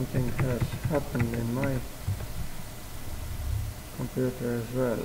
something has happened in my computer as well.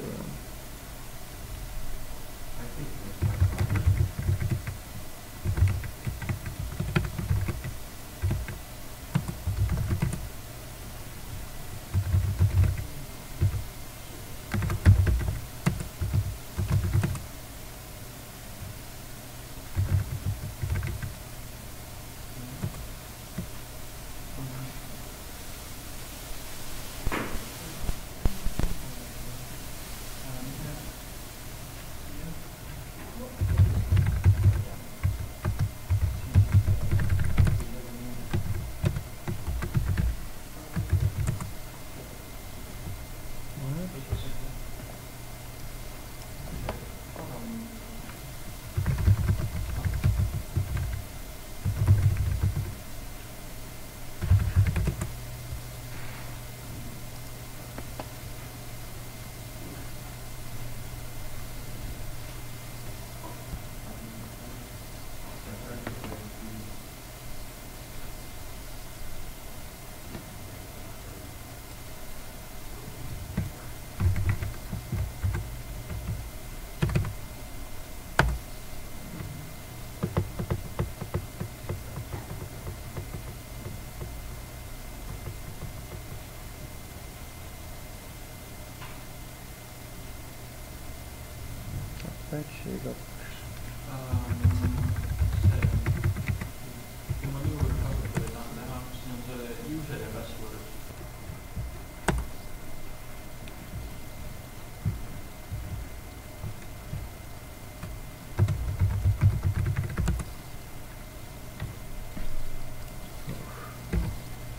Apache logs.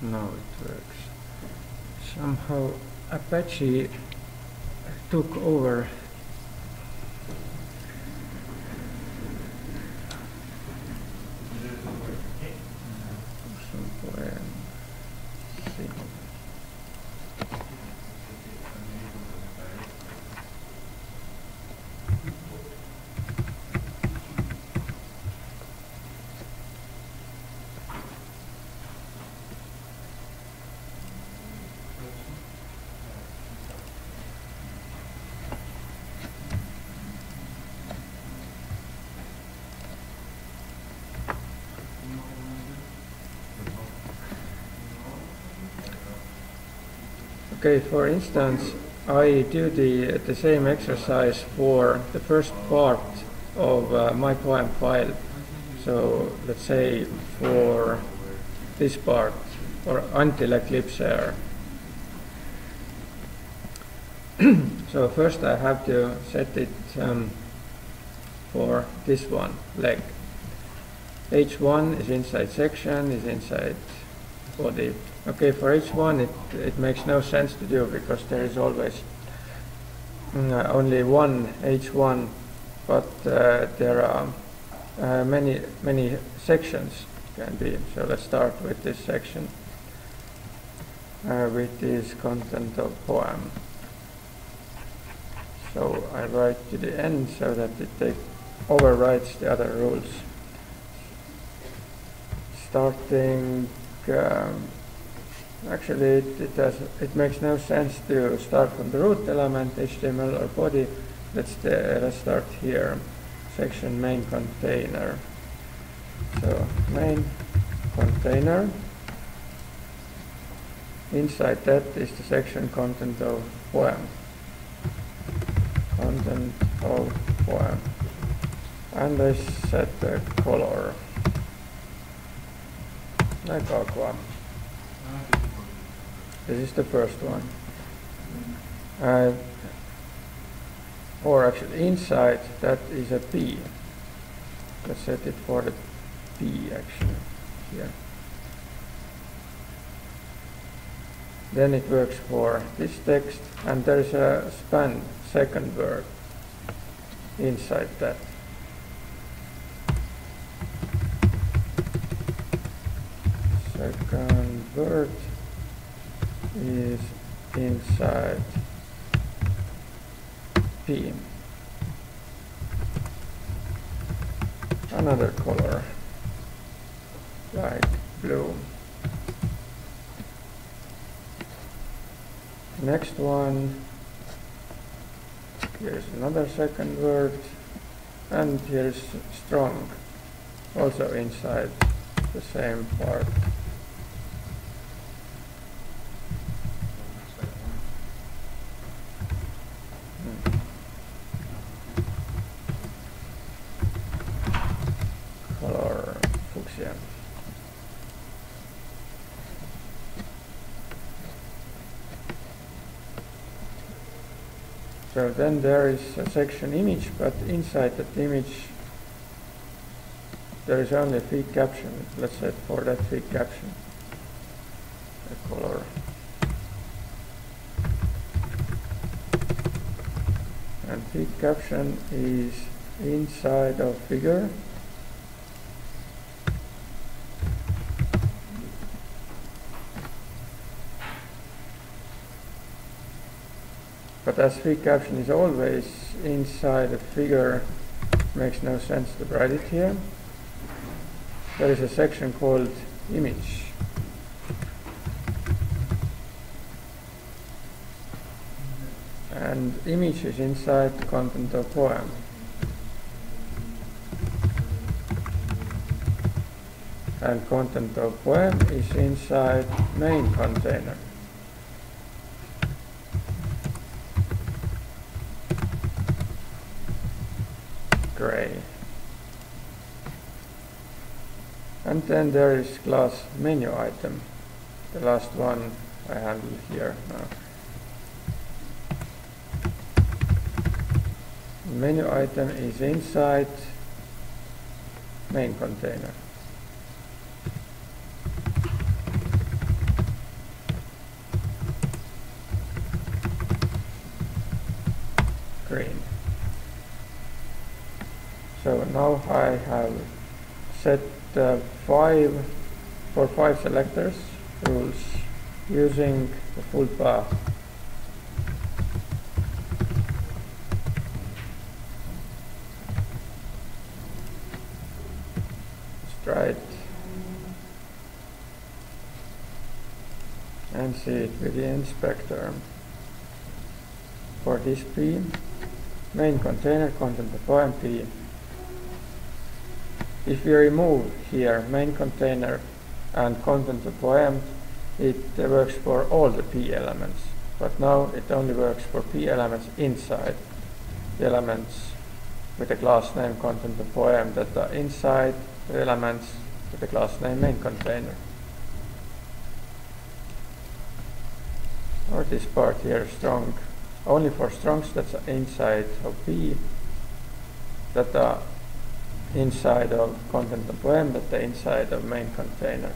Now it works. Somehow Apache took over Okay, for instance, I do the same exercise for the first part of my poem file. So let's say for this part, or until Eclipse error. So first I have to set it for this one, leg. H1 is inside section, is inside body. Okay, for H1 it makes no sense to do because there is always only one H1, but there are many sections can be. So let's start with this section, which is content of poem. So I write to the end so that it overrides the other rules. Starting. Actually, it makes no sense to start from the root element, HTML or body. Let's start here. Section main container. So main container. Inside that is the section content of poem. Content of poem. And I set the color like aqua. This is the first one. Or actually inside that is a P. Let's set it for the P actually here. Then it works for this text, and there is a span second word inside that. Second word is inside P. Another color like blue. Next one, here's another second word, and here's strong, also inside the same part. Color fuchsia. So then there is a section image, but inside that image there is only a feed caption. Let's set for that feed caption a color. And feed caption is inside of figure. But as feed caption is always inside a figure, it makes no sense to write it here. There is a section called image. And image is inside the content of poem. And content of poem is inside main container. Gray. And then there is class menu item, the last one I handle here now. Menu item is inside main container. Green. So now I have set 5 selectors rules using the full path. Let's try it and see it with the inspector. For this P, main container content of poem P. If we remove here main container and content of poem, it works for all the P elements. But now it only works for P elements inside the elements with the class name content of poem that are inside the elements with the class name main container. Or this part here, strong, only for strongs that are inside of P, that are inside of content of poem, that are inside of main container.